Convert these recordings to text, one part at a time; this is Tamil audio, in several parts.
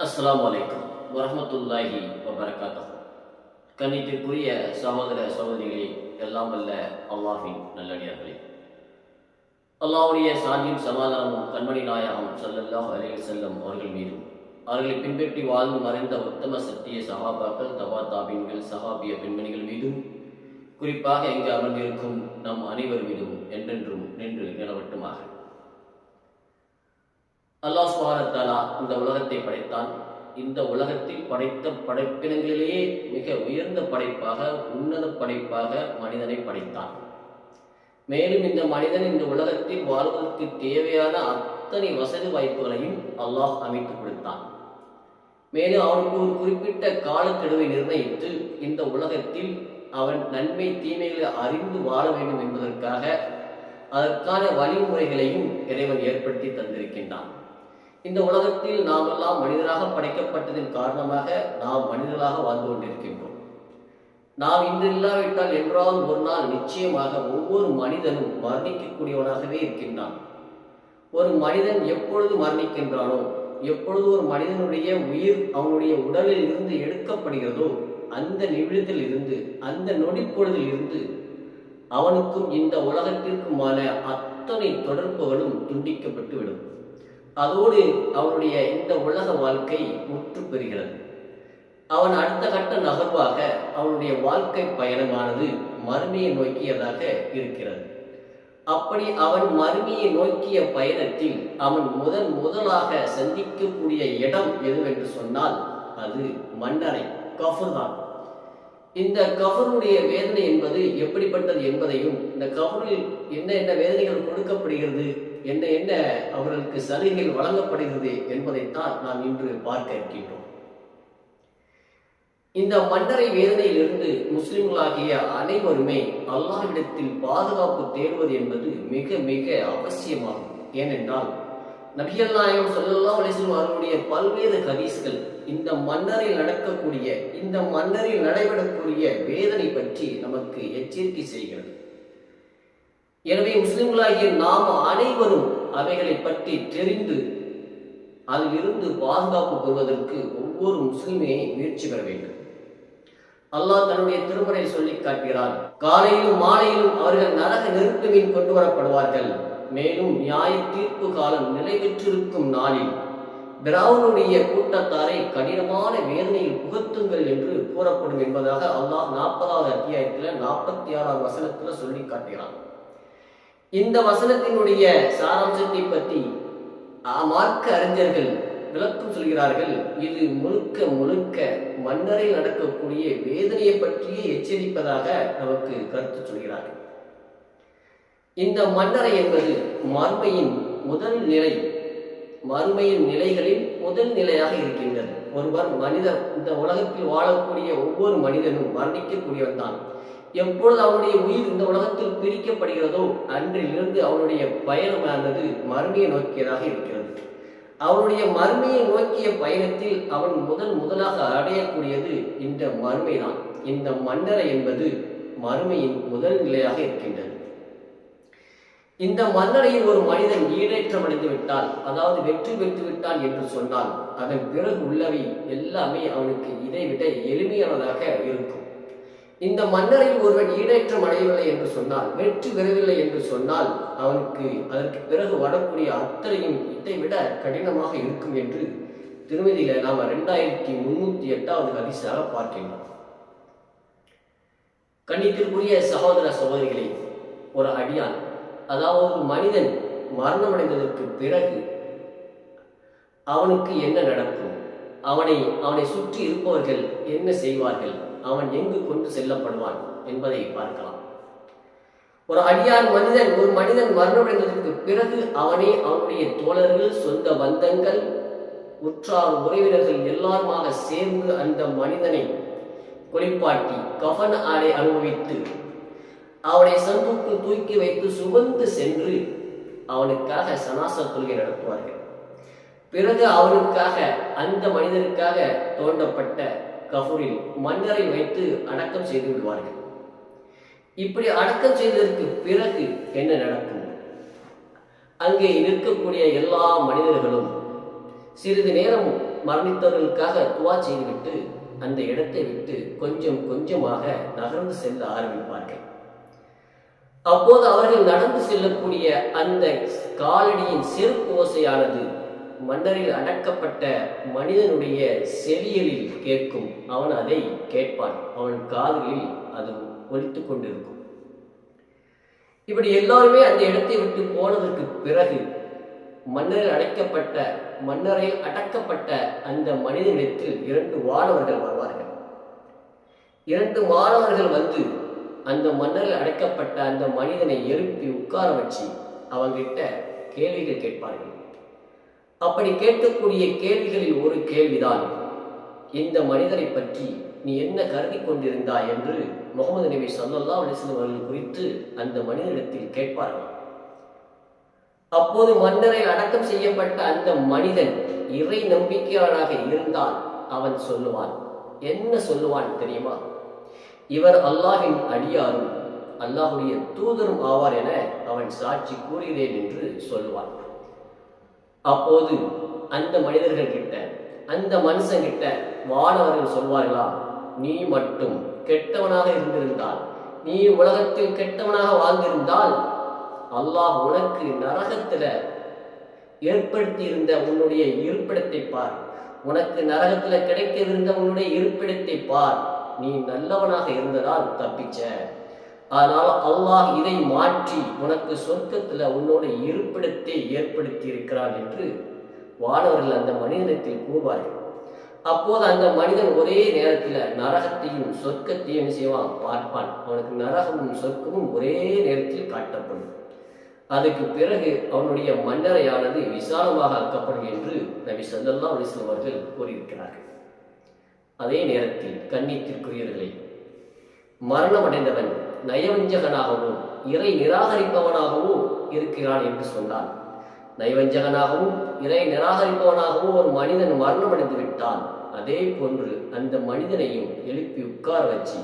அஸ்ஸலாமு அலைக்கும் வரஹ்மத்துல்லாஹி வபரகாத்துஹு. கண்ணியத்திற்குரிய சகோதர சகோதரிகளே, எல்லாம் வல்ல அல்லாஹ்வின் நல்லடியார்களே, அல்லாஹ்வுடைய சாந்தியும் சமாதானமும் கண்மணி நாயகம் ஸல்லல்லாஹு அலைஹி வஸல்லம் அவர்கள் மீதும், அவர்களை பின்பற்றி வாழ்ந்து மறைந்த உத்தம சத்திய சஹாபாக்கள், தபா தாபீன்கள், சஹாபிய பெண்மணிகள் மீதும், குறிப்பாக இங்கு அமர்ந்திருக்கும் நம் அனைவர் மீதும் என்றென்றும் நின்று நிலவட்டுமாக. அல்லாஹ் சுப்ஹானஹு வ தஆலா இந்த உலகத்தை படைத்தான். இந்த உலகத்தில் படைத்த படைப்பினங்களிலேயே மிக உயர்ந்த படைப்பாக, உன்னத படைப்பாக மனிதனை படைத்தான். மேலும் இந்த மனிதன் இந்த உலகத்தில் வாழ்வதற்கு தேவையான அத்தனை வசதி வாய்ப்புகளையும் அல்லாஹ் அமைத்து கொடுத்தான். மேலும் அவனுக்கு ஒரு குறிப்பிட்ட காலக்கெடுவை நிர்ணயித்து இந்த உலகத்தில் அவன் நன்மை தீமைகளை அறிந்து வாழ வேண்டும் என்பதற்காக அதற்கான வழிமுறைகளையும் இறைவன் ஏற்படுத்தி தந்திருக்கின்றான். இந்த உலகத்தில் நாம் எல்லாம் மனிதராக படைக்கப்பட்டதன் காரணமாக நாம் மனிதர்களாக வாழ்ந்து கொண்டிருக்கின்றோம். நாம் இன்று இல்லாவிட்டால் என்றால் ஒரு நாள் நிச்சயமாக ஒவ்வொரு மனிதனும் மரணிக்கக்கூடியவனாகவே இருக்கின்றான். ஒரு மனிதன் எப்பொழுது மரணிக்கின்றானோ, எப்பொழுது ஒரு மனிதனுடைய உயிர் அவனுடைய உடலில் இருந்து எடுக்கப்படுகிறதோ, அந்த நிமிடத்தில் இருந்து, அந்த நொடிப்பொழுதில் இருந்து அவனுக்கும் இந்த உலகத்திற்குமான அத்தனை தொடர்புகளும் துண்டிக்கப்பட்டு விடும். அதோடு அவனுடைய இந்த உலக வாழ்க்கை முற்று பெறுகிறது. அவன் அடுத்த கட்ட நகர்வாக அவனுடைய வாழ்க்கை பயணமானது மறுமையை நோக்கியதாக இருக்கிறது. அப்படி அவன் மறுமையை நோக்கிய பயணத்தில் அவன் முதலாக சந்திக்கக்கூடிய இடம் எதுவென்று சொன்னால் அது மன்னரை, கஃபர் தான். இந்த கஃபருடைய வேதனை என்பது எப்படிப்பட்டது என்பதையும், இந்த கஃபரில் என்ன என்ன வேதனைகள் கொடுக்கப்படுகிறது, என்ன என்ன அவர்களுக்கு சலுகைகள் வழங்கப்படுகிறது என்பதைத்தான் நாம் இன்று பார்க்க இருக்கின்றோம். இந்த மன்னரை வேதனையிலிருந்து முஸ்லிம்களாகிய அனைவருமே அல்லாஹ்விடத்தில் பாதுகாப்பு தேடுவது என்பது மிக மிக அவசியமாகும். ஏனென்றால் நபிகள் நாயகம் ஸல்லல்லாஹு அலைஹி வஸல்லம் அவர்களுடைய பல்வேறு ஹதீஸ்கள் இந்த மன்னரில் நடக்கக்கூடிய, இந்த மன்னரில் நடைபெறக்கூடிய வேதனை பற்றி நமக்கு எச்சரிக்கை செய்கிறது. எனவே முஸ்லிம்களாகிய நாம் அனைவரும் அவைகளை பற்றி தெரிந்து அதிலிருந்து பாதுகாப்பு பெறுவதற்கு ஒவ்வொரு முஸ்லிமே முயற்சி பெற வேண்டும். அல்லாஹ் தன்னுடைய திருமறை சொல்லி காட்டுகிறான், காலையிலும் மாலையிலும் அவர்கள் நரக நெருப்பு மீன் கொண்டு வரப்படுவார்கள். மேலும் நியாய தீர்ப்பு காலம் நிறைவேற்றிருக்கும் நாளில் பிராவுனுடைய கூட்டத்தாரை கடினமான வேதனையில் புகுத்துங்கள் என்று கூறப்படும் என்பதாக அல்லாஹ் 40வது அத்தியாயத்தில் 46வது வசனத்தில் சொல்லி காட்டுகிறான். இந்த வசனத்தினுடைய சாராம்சத்தை பற்றி மார்க்க அறிஞர்கள் விளக்கம் சொல்கிறார்கள். இது முழுக்க முழுக்க மன்னரில் நடக்கக்கூடிய வேதனையை பற்றியே எச்சரிப்பதாக நமக்கு கருத்து சொல்கிறார்கள். இந்த மன்னரை என்பது மறுமையின் முதல் நிலை, மறுமையின் நிலைகளில் முதல் நிலையாக இருக்கின்றது. ஒருவர் மனிதர், இந்த உலகத்தில் வாழக்கூடிய ஒவ்வொரு மனிதனும் மரணிக்கக்கூடியவன் தான். எப்பொழுது அவனுடைய உயிர் இந்த உலகத்தில் பிரிக்கப்படுகிறதோ அன்றிலிருந்து அவனுடைய பயணமானது மறுமையை நோக்கியதாக இருக்கிறது. அவனுடைய மறுமையை நோக்கிய பயணத்தில் அவன் முதலாக அடையக்கூடியது இந்த மறுமைதான். இந்த மன்னரை என்பது மறுமையின் முதல் நிலையாக இருக்கின்றது. இந்த மன்னரையில் ஒரு மனிதன் ஈடேற்றம் அடைந்து விட்டால், அதாவது வெற்றி பெற்று விட்டான் என்று சொன்னால், அதன் பிறகு உள்ளவை எல்லாமே அவனுக்கு இதைவிட எளிமையானதாக இருக்கும். இந்த மன்னரையில் ஒருவன் ஈடேற்றம் அடையவில்லை என்று சொன்னால், வெற்றி பெறவில்லை என்று சொன்னால், அவனுக்கு அதற்கு பிறகு வரக்கூடிய அத்தனையும் இதைவிட கடினமாக இருக்கும் என்று திருமதியில நாம் 2308வது ஹதீஸாக பார்க்கின்றோம். கண்ணியத்திற்குரிய சகோதர சகோதரிகளே, ஒரு அடியான், அதாவது ஒரு மனிதன் மரணமடைந்ததற்கு பிறகு அவனுக்கு என்ன நடக்கும், அவனை சுற்றி இருப்பவர்கள் என்ன செய்வார்கள், அவன் எங்கு கொண்டு செல்லப்படுவான் என்பதை பார்க்கலாம். ஒரு அடியான் ஒரு மனிதன் மரணமடைந்ததற்கு பிறகு அவனை அவனுடைய தோழர்கள், சொந்த பந்தங்கள், உற்றார் உறவினர்கள் எல்லாருமாக சேர்ந்து அந்த மனிதனை குளிப்பாட்டி கஃன் ஆடை அனுபவித்து அவனை சந்தூக்கில் தூக்கி வைத்து சுமந்து சென்று அவனுக்காக சனாச தொழுகை நடத்துவார்கள். பிறகு அவனுக்காக, அந்த மனிதனுக்காக தோண்டப்பட்ட கஃபூரில் மன்னரை வைத்து அடக்கம் செய்து விடுவார்கள். இப்படி அடக்கம் செய்ததற்கு பிறகு என்ன நடக்கும்? அங்கே நிற்கக்கூடிய எல்லா மனிதர்களும் சிறிது நேரம் மரணித்தவர்களுக்காக துவா செய்துவிட்டு அந்த இடத்தை விட்டு கொஞ்சம் கொஞ்சமாக நகர்ந்து செல்ல ஆரம்பிப்பார்கள். அப்போது அவர்கள் நடந்து செல்லக்கூடிய அந்த காலடியின் செருப்பு ஓசையானது மன்னரில் அடக்கப்பட்ட மனிதனுடைய செவியலில் கேட்கும். அவன் அதை கேட்பான், அவன் காதுகளில் அது ஒலித்துக் கொண்டிருக்கும். இப்படி எல்லாருமே அந்த இடத்தை விட்டு போனதற்கு பிறகு மன்னரையில் அடக்கப்பட்ட அந்த மனிதனிடத்தில் 2 வானவர்கள் வருவார்கள். 2 மாணவர்கள் வந்து அந்த மன்னரில் அடைக்கப்பட்ட அந்த மனிதனை எழுப்பி உட்கார வச்சு அவங்கிட்ட கேள்விகள் கேட்பார்கள். அப்படி கேட்கக்கூடிய கேள்விகளில் ஒரு கேள்விதான், இந்த மனிதரை பற்றி நீ என்ன கருதி கொண்டிருந்தாய் என்று முகமது நபி ஸல்லல்லாஹு அலைஹி வஸல்லம் அவர்கள் குறித்து அந்த மனிதனிடத்தில் கேட்பார்கள். அப்போது மன்னரை அடக்கம் செய்யப்பட்ட அந்த மனிதன் இறை நம்பிக்கையாளனாக இருந்தால் அவன் சொல்லுவான். என்ன சொல்லுவான் தெரியுமா? இவர் அல்லாஹ்வின் அடியாரும் அல்லாஹ்வுடைய தூதரும் ஆவார் என அவன் சாட்சி கூறுகிறேன் என்று சொல்லுவான். அப்போது அந்த மனிதர்கள் கிட்ட, அந்த மனுஷன் கிட்ட வானவர்கள் சொல்வார்களா, நீ மட்டும் கெட்டவனாக இருந்திருந்தால், நீ உலகத்தில் கெட்டவனாக வாழ்ந்திருந்தால் அல்லாஹ் உனக்கு நரகத்துல ஏற்படுத்தி இருந்த உன்னுடைய இருப்பிடத்தை பார், உனக்கு நரகத்துல கிடைக்கவிருந்த உன்னுடைய இருப்பிடத்தை பார், நீ நல்லவனாக இருந்ததால் தப்பிச்ச, ஆனால் அல்லாஹ் இதை மாற்றி உனக்கு சொர்க்கத்துல உன்னோட இருப்பிடத்தை ஏற்படுத்தி இருக்கிறான் என்று வானவர்கள் அந்த மனிதனத்தில் கூறுவார்கள். அப்போது அந்த மனிதன் ஒரே நேரத்தில் நரகத்தையும் சொர்க்கத்தையும் செய்வான், பார்ப்பான். அவனுக்கு நரகமும் சொர்க்கமும் ஒரே நேரத்தில் காட்டப்படும். அதுக்கு பிறகு அவனுடைய மன்னரையானது விசாலமாக ஆக்கப்படும் என்று நபி ஸல்லல்லாஹு அலைஹி வஸல்லம் அவர்கள் கூறியிருக்கிறார்கள். அதே நேரத்தில் கண்ணியத்திற்குரியவர்களே, மரணமடைந்தவன் நயவஞ்சகனாகவோ இறை நிராகரிப்பவனாகவோ இருக்கிறான் என்று சொன்னான். நயவஞ்சகனாகவும் இறை நிராகரிப்பவனாகவும் ஒரு மனிதன் மரணமடைந்து விட்டான். அதே போன்று அந்த மனிதனையும் எழுப்பி உட்கார வச்சு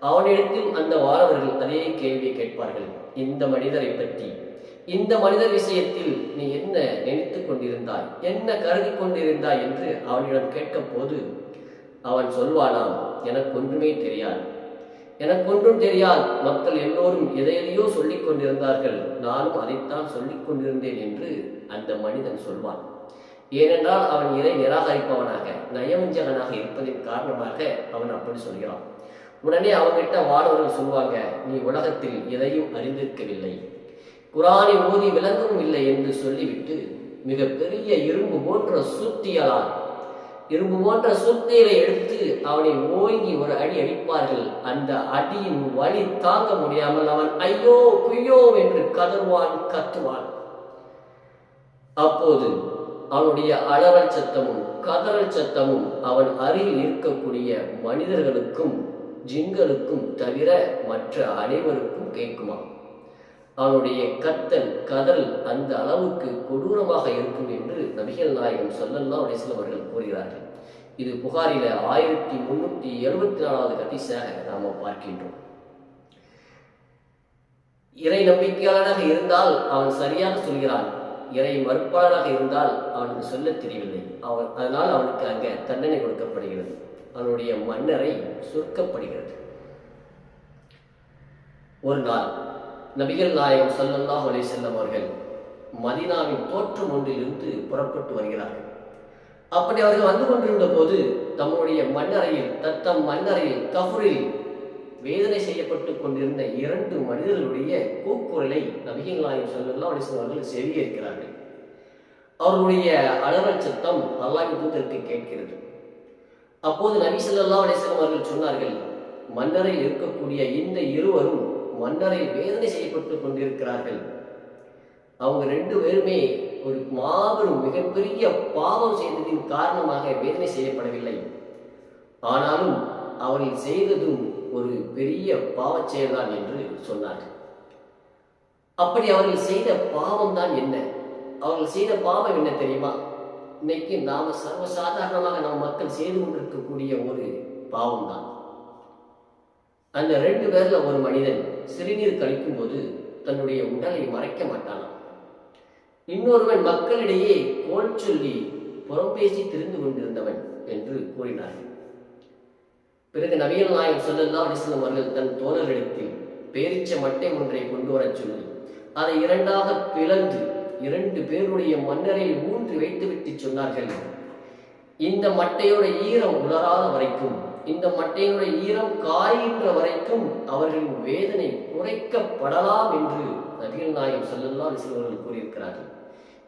அவனிடத்தில் அந்த வானவர்கள் அதே கேள்வியை கேட்பார்கள். இந்த மனிதரை பற்றி, இந்த மனிதர் விஷயத்தில் நீ என்ன நினைத்து கொண்டிருந்தாய், என்ன கருதி கொண்டிருந்தாய் என்று அவனிடம் கேட்க போது அவன் சொல்வானாம், எனக்கு ஒன்றுமே தெரியாது, எனக்கு ஒன்றும் தெரியாது, மக்கள் எல்லோரும் எதையோ சொல்லிக் கொண்டிருந்தார்கள், நானும் அதைத்தான் சொல்லிக் கொண்டிருந்தேன் என்று அந்த மனிதன் சொல்வான். ஏனென்றால் அவன் இறை நிராகரிப்பவனாக நயவஞ்சகனாக இருப்பதன் காரணமாக அவன் அப்படி சொல்கிறான். உடனே அவன்கிட்ட வானவர்கள் சொல்வாங்க, நீ உலகத்தில் எதையும் அறிந்திருக்கவில்லை, குரானை ஓதி விளங்கவும் இல்லை என்று சொல்லிவிட்டு மிக பெரிய இரும்பு போன்ற சுத்தியலை எடுத்து அவனை ஓங்கி ஒரு அடி அடிப்பார்கள். அந்த அடியின் வலி தாங்க முடியாமல் அவன் ஐயோ குய்யோ என்று கத்துவான். அப்போது அவனுடைய அலறல் சத்தமும் கதறல் சத்தமும் அவன் அருகில் இருக்கக்கூடிய மனிதர்களுக்கும் ஜின்களுக்கும் தவிர மற்ற அனைவருக்கும் கேட்குமா? அவனுடைய கதல் அந்த அளவுக்கு கொடூரமாக இருக்கும் என்று நபிகள் நாயகம் ஸல்லல்லாஹு அலைஹி வஸல்லம் அவர்கள் கூறுகிறார்கள். இது புகாரில 1374வது ஹதீஸாக நாம் பார்க்கின்றோம். இறை நம்பிக்கையாளனாக இருந்தால் அவன் சரியாக சொல்கிறான், இறை மறுப்பாளனாக இருந்தால் அவனுக்கு சொல்ல தெரியவில்லை. அதனால் அவனுக்கு அங்கே தண்டனை கொடுக்கப்படுகிறது, அவனுடைய மன்னரை சுருக்கப்படுகிறது. ஒரு நாள் நபிகள் நாயகம் ஸல்லல்லாஹு அலைஹி வஸல்லம் அவர்கள் மதீனாவின் தோற்றம் ஒன்றிலிருந்து புறப்பட்டு வருகிறார்கள். அப்படி அவர்கள் வந்து கொண்டிருந்த போது தம்முடைய தத்தம் மன்னரையில் கஃபூரில் வேதனை செய்யப்பட்டு கொண்டிருந்த 2 மனிதர்களுடைய கூக்குரலை நபிகள் நாயகம் ஸல்லல்லாஹு அலைஹி வஸல்லம் அவர்கள் செவியேற்கிறார்கள். அவர்களுடைய அலறல் சத்தம் அல்லாஹ்வின் தூதருக்கு கேட்கிறது. அப்போது நபி ஸல்லல்லாஹு அலைஹி வஸல்லம் அவர்கள் சொன்னார்கள், மன்னரையில் இருக்கக்கூடிய இந்த இருவரும் மன்னரையில் வேதனை செய்யப்பட்டு கொண்டிருக்கிறார்கள். அவங்க 2 பேருமே ஒரு மாபெரும் மிகப்பெரிய பாவம் செய்ததின் காரணமாக வேதனை செய்யப்படவில்லை. ஆனாலும் அவர்கள் செய்ததும் ஒரு பெரிய பாவச் செயல்தான் என்று சொன்னார்கள். அப்படி அவர்கள் செய்த பாவம் தான் என்ன? அவர்கள் செய்த பாவம் என்ன தெரியுமா? இன்னைக்கு நாம சர்வசாதாரணமாக நம் மக்கள் செய்து கொண்டிருக்கக்கூடிய ஒரு பாவம் தான். அந்த 2 பேர்ல ஒரு மனிதன் சிறுநீர் கழிக்கும் போது தன்னுடைய உடலை மறைக்க மாட்டானாம். இன்னொருவன் மக்களிடையே கோல் சொல்லி புறம்பேசி திரிந்து கொண்டிருந்தவன் என்று கூறினார்கள். பிறகு நபிகள் நாயகம் ஸல்லல்லாஹு அலைஹி வஸல்லம் அவர்கள் தன் தோழர்களிடத்தில் பேரிச்ச மட்டை ஒன்றை கொண்டு வரச் சொல்லி அதை இரண்டாக பிளந்து 2 பேருடைய மன்னரையில் ஊன்றி வைத்துவிட்டு சொன்னார்கள், இந்த மட்டையோட ஈரம் உலராத வரைக்கும், இந்த மட்டையினுடைய ஈரம் காய்கின்ற வரைக்கும் அவர்களின் வேதனை குறைக்கப்படலாம் என்று நபிகள் நாயகம் ஸல்லல்லாஹு அலைஹி வஸல்லம் அவர்கள் கூறியிருக்கிறார்கள்.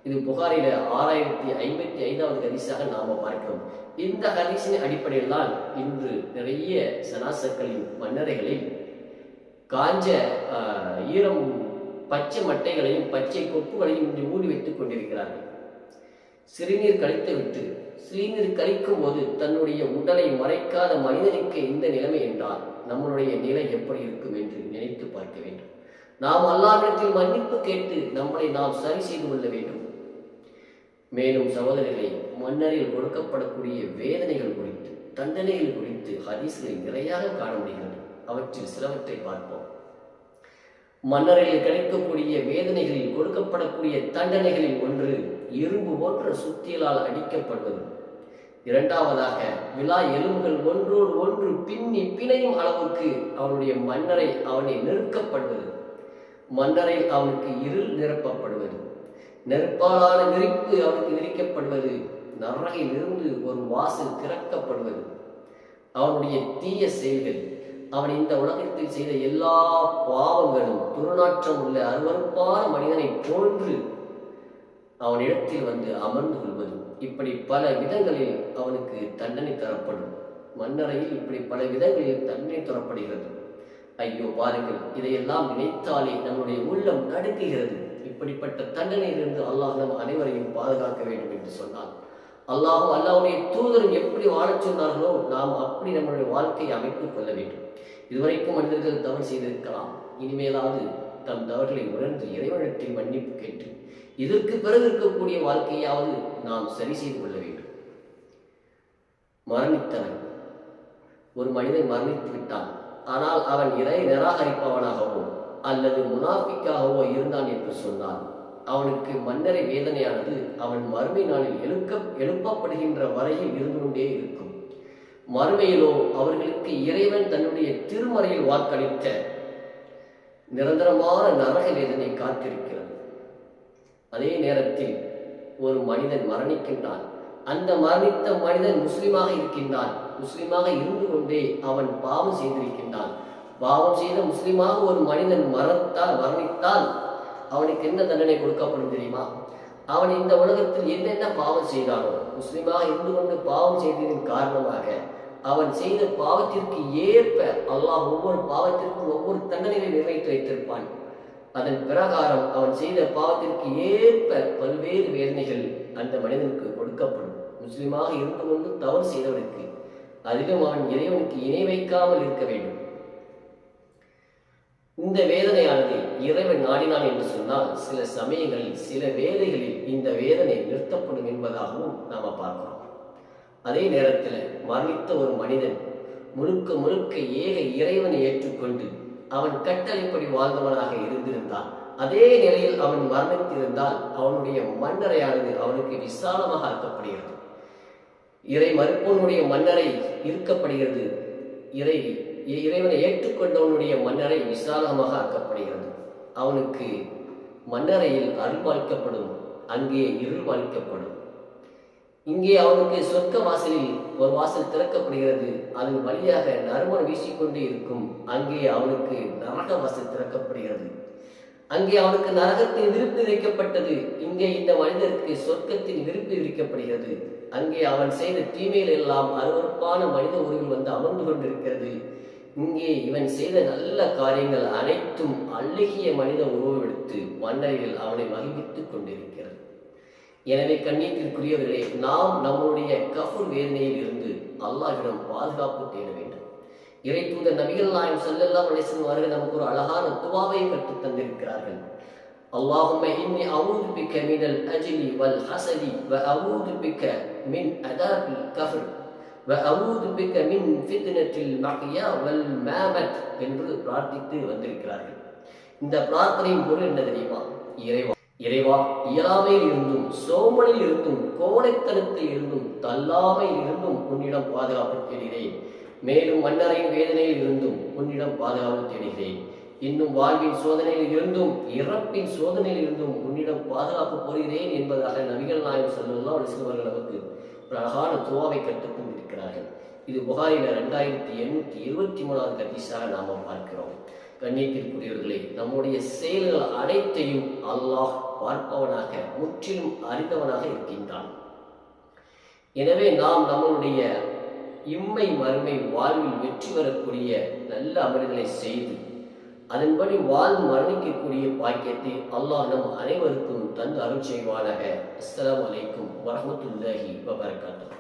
இது புகாரில 6055வது ஹதீஸாக நாம பார்க்கிறோம். இந்த ஹதீஸின் அடிப்படையில் தான் இன்று நிறைய சனாசக்களின் மன்னரைகளில் காஞ்ச ஈரம் பச்சை மட்டைகளையும் பச்சை கொப்புகளையும் ஊறி வைத்துக் கொண்டிருக்கிறார்கள். சிறுநீர் கழித்துவிட்டு சிறுநீர் கழிக்கும் போது தன்னுடைய உடலை மறைக்காத மனிதனுக்கு இந்த நிலைமை என்றால் நம்மளுடைய நிலை எப்படி இருக்கும் என்று நினைத்து பார்க்க வேண்டும். நாம் அல்லாஹ்விடத்தில் மன்னிப்பு கேட்டு நம்மளை நாம் சரி செய்து கொள்ள வேண்டும். மேலும் சகோதரர்களை, மன்னரில் கொடுக்கப்படக்கூடிய வேதனைகள் குறித்து, தண்டனைகள் குறித்து ஹதீஸ்களில் நிறையாக காண முடிகிறது. அவற்றில் சிலவற்றை பார்ப்போம். மன்னரில் கிடைக்கக்கூடிய வேதனைகளில் கொடுக்கப்படக்கூடிய தண்டனைகளில் ஒன்று இரும்பு போன்ற சுத்தியலால் அடிக்கப்படுவது. இரண்டாவதாக விலா எலும்புகள் ஒன்றோடு ஒன்று பின்னி பிணையும் அளவுக்கு அவனுடைய மன்னரை அவனை நெருக்கப்படுவது. மன்னரில் அவனுக்கு இருள் நிரப்பப்படுவது. நெருப்பாலான விரிப்பு அவனுக்கு விரிக்கப்படுவது. நரகில் இருந்து ஒரு வாசல் திறக்கப்படுவது. அவனுடைய தீய செயல்கள், அவன் இந்த உலகத்தில் செய்த எல்லா பாவங்களும் துர்நாற்றம் உள்ள அருவருப்பான மனிதனை போன்று அவனிடத்தில் வந்து அமர்ந்து கொள்வது. இப்படி பல விதங்களில் அவனுக்கு தண்டனை தரப்படும். மன்னரையில் இப்படி பல விதங்களில் தண்டனை தரப்படுகிறது. ஐயோ பாருங்கள், இதையெல்லாம் நினைத்தாலே நம்முடைய உள்ளம் நடுக்குகிறது. இப்படிப்பட்ட தண்டனையிலிருந்து அல்லாஹ் நம் அனைவரையும் பாதுகாக்க வேண்டும் என்று சொன்னான். அல்லாஹும் அல்லாஹ்வுடைய தூதரும் எப்படி வாழச் சொன்னார்களோ நாம் அப்படி நம்முடைய வாழ்க்கையை அமைத்துக் கொள்ள வேண்டும். இதுவரைக்கும் மனிதர்கள் தவறு செய்திருக்கலாம். இனிமேலாவது தம் தவறுகளை உணர்ந்து இறைவனிடத்தில் மன்னிப்பு கேட்டு இதற்கு பிறகு இருக்கக்கூடிய வாழ்க்கையாவது நாம் சரி செய்து கொள்ள வேண்டும். மரணித்தவன், ஒரு மனிதன் மரணித்து விட்டான், ஆனால் அவன் இறை நிராகரிப்பவனாகவோ அல்லது முனாஃபிக்காகவோ இருந்தான் என்று சொன்னால் அவனுக்கு மன்னரை வேதனையானது அவன் மறுமை நாளில் எழுப்பப்படுகின்ற வரையில் இருந்து கொண்டே இருக்கும். மறுமையிலோ அவர்களுக்கு இறைவன் தன்னுடைய திருமறையில் வாக்களித்த நிரந்தரமான நரக வேதனை காத்திருக்கிறது. அதே நேரத்தில் ஒரு மனிதன் மரணிக்கின்றான். அந்த மரணித்த மனிதன் முஸ்லிமாக இருக்கின்றான். முஸ்லிமாக இருந்து கொண்டே அவன் பாவம் செய்திருக்கின்றான். பாவம் செய்த முஸ்லிமாக ஒரு மனிதன் மரணித்தால் அவனுக்கு என்ன தண்டனை கொடுக்கப்படும் தெரியுமா? அவன் இந்த உலகத்தில் என்னென்ன பாவம் செய்தானோ, முஸ்லிமாக இருந்து கொண்டு பாவம் செய்ததின் காரணமாக அவன் செய்த பாவத்திற்கு ஏற்ப அல்லாஹ் ஒவ்வொரு பாவத்திற்கும் ஒவ்வொரு தண்டனைகளை நிறைவேற்றி வைத்திருப்பான். அதன் பிரகாரம் அவன் செய்த பாவத்திற்கு ஏற்ப பல்வேறு வேதனைகள் அந்த மனிதனுக்கு கொடுக்கப்படும். முஸ்லிமாக இருந்து கொண்டு தவறு செய்தவனுக்கு, அதிலும் அவன் இறைவனுக்கு இணை வைக்காமல் இருக்க வேண்டும். இந்த வேதனையானது இறைவன் நாடினான் என்று சொன்னால் சில சமயங்களில் சில வேலைகளில் இந்த வேதனை நிறுத்தப்படும் என்பதாகவும் நாம பார்க்கிறோம். அதே நேரத்தில் மரணித்த ஒரு மனிதன் முழுக்க முழுக்க ஏக இறைவனை ஏற்றுக்கொண்டு அவன் கட்டளைப்படி வாழ்ந்தவனாக இருந்திருந்தான். அதே நிலையில் அவன் மரணித்திருந்தால் அவனுடைய மன்னரையானது அவனுக்கு விசாலமாக ஆக்கப்படுகிறது. இறை மறுப்பவனுடைய மன்னரை இருக்கப்படுகிறது. இறைவனை ஏற்றுக்கொண்டவனுடைய மன்னரை விசாலமாக ஆக்கப்படுகிறது. அவனுக்கு மன்னரையில் அருள் வாழ்க்கப்படும், அங்கே இருள் வாழ்க்கப்படும். இங்கே அவனுக்கு சொர்க்க வாசலில் ஒரு வாசல் திறக்கப்படுகிறது. அதன் வழியாக நறுமணம் வீசிக்கொண்டே இருக்கும். அங்கே அவனுக்கு நரக வாசல் திறக்கப்படுகிறது. அங்கே அவனுக்கு நரகத்தின் விருப்பு விதிக்கப்பட்டது. இங்கே இந்த மனிதருக்கு சொர்க்கத்தின் விருப்பு விதிக்கப்படுகிறது. அங்கே அவன் செய்த தீமையில் எல்லாம் அருவருப்பான மனித உருவில் வந்து அமர்ந்து கொண்டிருக்கிறது. இங்கே இவன் செய்த நல்ல காரியங்கள் அனைத்தும் அழகிய மனித உருவெடுத்து மன்னரில் அவனை மகிழ்வித்துக் கொண்டிருக்கிறது. எனவே கண்ணியத்திற்குரியவர்களே, நாம் நம்முடைய கஃபர் வேதனையில் இருந்து அல்லாஹ்விடம் பாதுகாப்பு தேட வேண்டும். இறை தூதர் நபிகள் நாயகம் ஸல்லல்லாஹு அலைஹி வஸல்லம் அவர்கள் நமக்கு ஒரு அழகான துஆவையும் கற்றுத் தந்திருக்கிறார்கள். அல்லாஹும்ம இன்னி அஊது பிக மினல் அஜ்லி வல் ஹஸதி வ அஊது பிக மின் அதாபில் கஃர் வ அஊது பிக மின் ஃபித்னத்தில் மஹ்யா வல் மாமத் என்று பிரார்த்தித்து வந்திருக்கிறார்கள். இந்த பிரார்த்தனையின் பொருள் என்ன தெரியுமா? இறைவா, இறைவா, இயலாமையில் இருந்தும், சோம்பலில் இருந்தும், கோழைத்தனத்தில் இருந்தும், தள்ளாமையில் இருந்தும் உன்னிடம் பாதுகாப்பு தேடுகிறேன். மேலும் மன்னரையின் வேதனையில் இருந்தும் உன்னிடம் பாதுகாப்பு தேடுகிறேன். இன்னும் வாழ்வின் சோதனையில் இருந்தும், இறப்பின் சோதனையில் இருந்தும் உன்னிடம் பாதுகாப்பு கோருகிறேன் என்பதாக நபிகள் நாயகம் ஸல்லல்லாஹு அலைஹி வஸல்லம் அவர்கள் நமக்கு ஒரு அழகான துஆவை கற்றுக் கொண்டிருக்கிறார்கள். இது புகாரில 2823வது ஹதீஸாக நாம பார்க்கிறோம். கண்ணியத்திற்குரியவர்களே, நம்முடைய செயல்கள் அனைத்தையும் அல்லாஹ் பார்ப்பவனாக, முற்றிலும் அறிந்தவனாக இருக்கின்றான். எனவே நாம் நம்மளுடைய இம்மை மறுமை வாழ்வில் வெற்றி பெறக்கூடிய நல்ல அமல்களை செய்து அதன்படி வாழ்ந்து மரணிக்கக்கூடிய பாக்கியத்தை அல்லாஹ் நம் அனைவருக்கும் தந்து அருள் செய்வானாக. அஸ்ஸலாமு அலைக்கும் வரஹ்மத்துல்லாஹி வபரகாத்துஹு.